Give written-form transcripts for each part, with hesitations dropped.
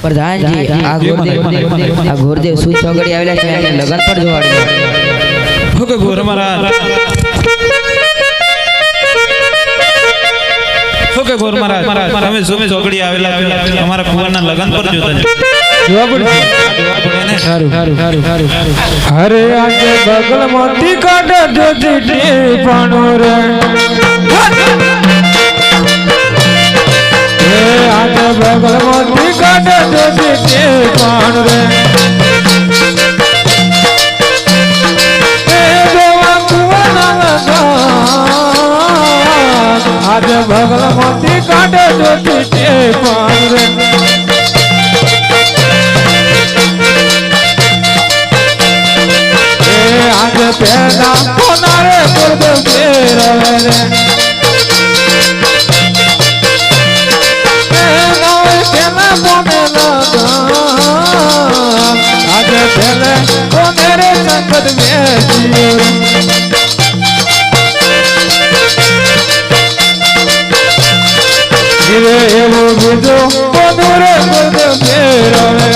પ્રધાનજી આ ઘોરદેવ સુઈ ચોગડી આવેલા છે અને લગન પર જોવાડી ઓકે ગોર મહારાજ ઓકે ગોર મહારાજ તમે સુમે ચોગડી આવેલા અમારા કુંવરના લગન પર જોતા હરે આજે બગલ મોતી કાઢે જોતી ટીપાણો રે આજે બગલ મોતી કાઢે જોતી ટીપાણો રે આજે બગલ મોતી કાઢે જોતી ટીપાણો રે આજે પેલા કોનારે ગુરદેવ ફેરવે રે આજે પેલે કોનેરે સંકટ મેં એવો બીજો કોનુરે ગુરદેવ ફેરવે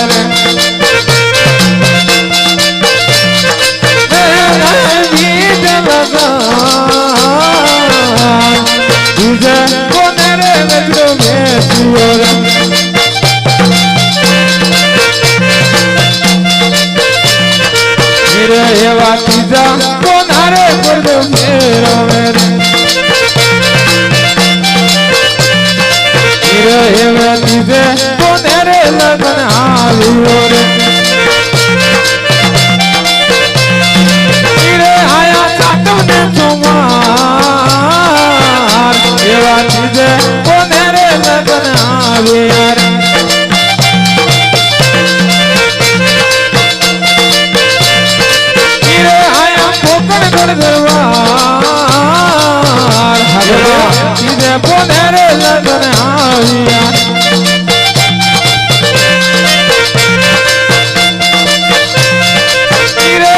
રે એવા ત્રીજા કોનારે ગુરદેવ ફેરવે રે એવા ત્રીજે કોનેરે લગન આવ્યો રે આયા સાતમને સુમાર એવા ત્રીજે કોનેરે લગન આવ્યા પોનેરે લગન આવ્યા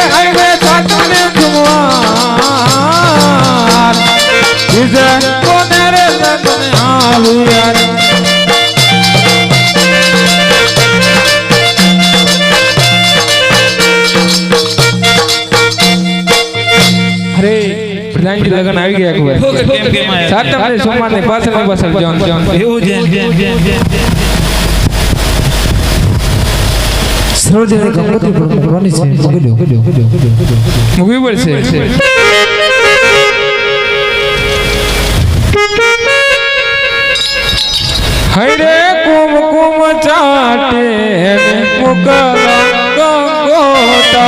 હાઈવે છાટને જુમાર બીજે પોનેરે લગન આવ્યા પ્રધાનજી લગન આવી ગયા એકવાર કેમ કેમ આયા સાતમ ને સોમવાર ને પાછળ જોન એવું છે સરોજને ગંગોત્રી ભગવાનની છે મૂકવી પડશે હરે કુમકુમ ચાટે મુકલ ગંગોતારે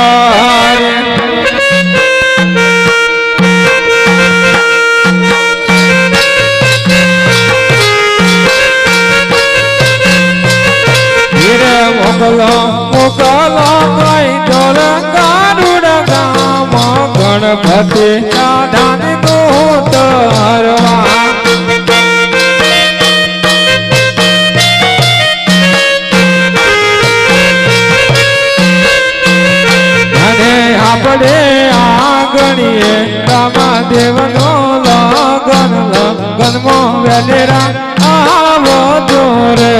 મોકલો મોકલો કઈ ઢોલ ગારુડ ગામ ગણપતિ દાદાની દૂત હરવા અને આપણે આગણીએ રામાદેવનો લગન લગનમાં વેલેરા આવો જોરે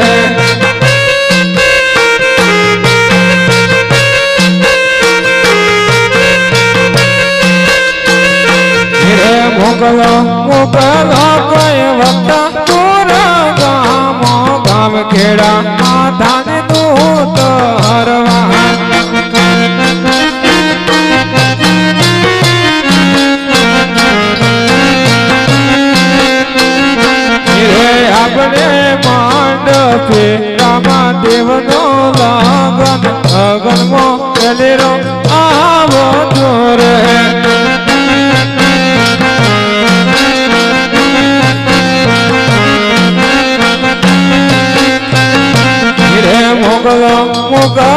મોકલો મોકલો કઈ વખત દૂર ગામ ગામ ખેડા માધાને દૂત હરવા આપણે માંડપે રામાદેવનો લગન લગનમાં વેલેરો આવો જોરે મોકલો મોકલો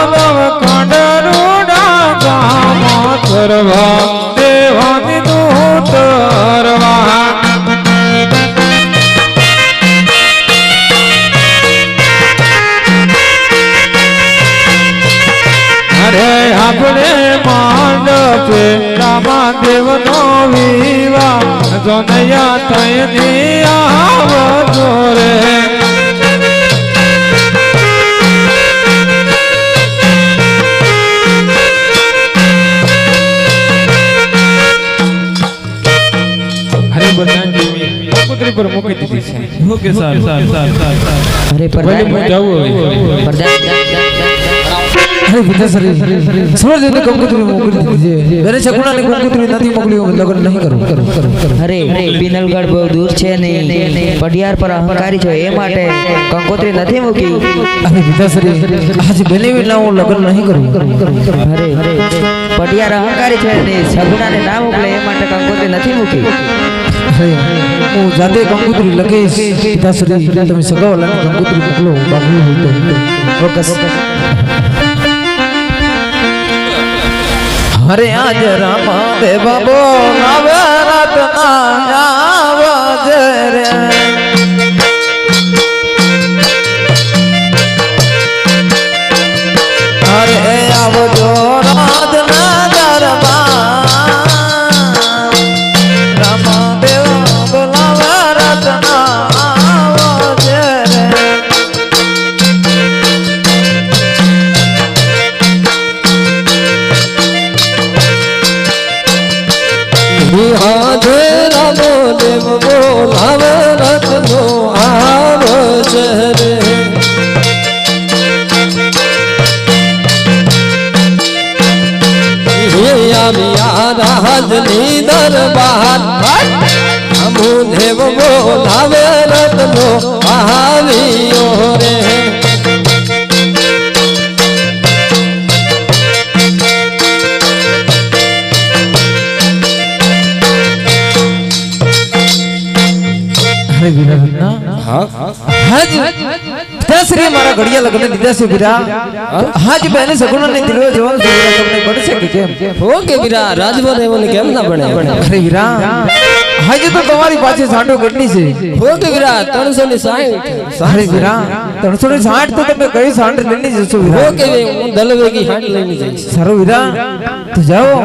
નવ કંડરુડા ગામ સરવા દેવાની દૂત હરવા અરે આપણે માંડપે રામાદેવનો વિવાહ જોનૈયા થઈને આવજો રે કંકોત્રી પર મૂકી દીધી છે. ઓકે સારું. અરે ભલે હું જાઉં હવે. પ્રધાન અરે વિદ્યાસરી સમજ કંકોત્રી મોકલી દીધી છે ઘરે શકુણાને કંકોત્રી નથી મોકલી લગ્ન નહીં કરું અરે પિનલગઢ બહુ દૂર છે ને પડિયાર પર અહંકારી છો એ માટે કંકોત્રી નથી મૂકી. અરે વિદ્યાસરી આજ બને ના હું લગ્ન નહીં કરું અરે પડિયાર અહંકારી છે ને સગુણાને ના મોકલે એ માટે કંકોત્રી નથી મૂકી. અરે હું જાતે કંકોત્રી લગીશ વિદ્યાસરી તમે સગાવાલાને કંકોત્રી મોકલો બાકી હોય તો ચોક્કસ. અરે આજ રામા દેવા બોલાવે રાતના આવજ રે અરે આવજો રાજના દરબાર રામા દેવા બોલાવે રાતના આવજ રે હાથે રામો દેવ બોલાવે રત્નો આવશે રે રાજની દરબાર હમુ દેવ બોલાવે રત્નો આવ્યો રે શ્રી મારા ઘડિયા લગ્ન દીધા છે વીરા હાજ બેને સગુણા ને દિલવા જવાનું છે વીરા તમને પડશે કે કેમ હો કે વીરા રાજભર એમને કેમ ના બને અરે વીરા હાજે તો તમારી પાસે સાંડો કેટલી છે હો કે વીરા 360 અરે વીરા 360 તો તમે કઈ સાંડ લઈને જશો હો વીરા કે હું દલવેગી હાંડ લઈને જઈશ સારું વીરા તો જાઓ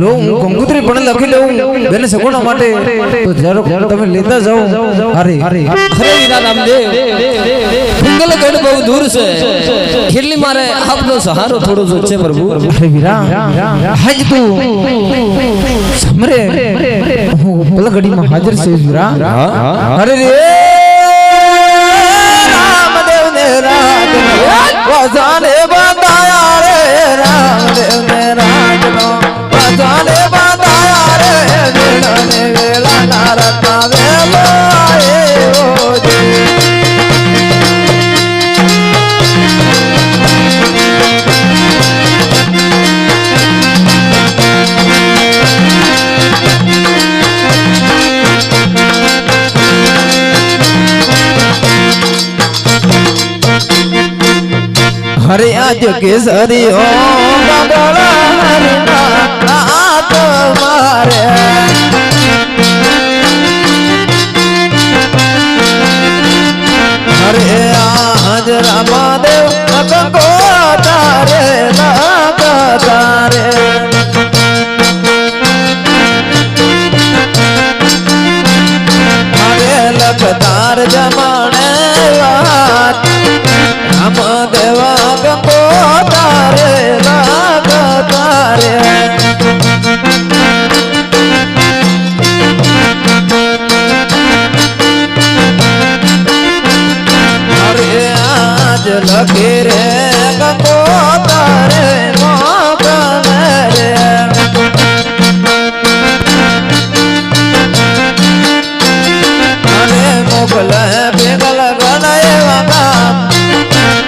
લો હું કંકોત્રી પણ લખી લઉં બેને સગુણા માટે તો જરો તમે લેતા જાઓ અરે અરે વીરા રામદેવ કુંડલગઢ બહુ દૂર છે એટલે મારે આપનો સહારો થોડો જ છે પ્રભુ અરે વીરા હાજ તું સમરે હું ભલે ઘડીમાં હાજર છે વીરા અરે રે રામદેવ ને રાજનો વાજાને બંધાયા રે રામદેવ ને રાજનો વાજાને બંધાયા રે વેલા ને વેલા નારતા વેલો આવ્યો જી હરે આજ કેસરી ઓ ગગડા હરિના આત મારે હરે આજ રામદેવ ગંગો તારે લગ તારે હરે લગ તાર જમણે વાત રામદેવ ગંગો તારે લગ તારે આજ લખી રે ગંગો તારે મોકલ રે અને મોકલ ભેગલ ગણાય વાગા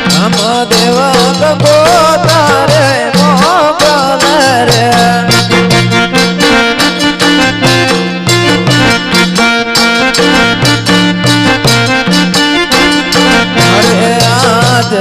રામ દેવ ગંગો તારે મોકલ રે આજ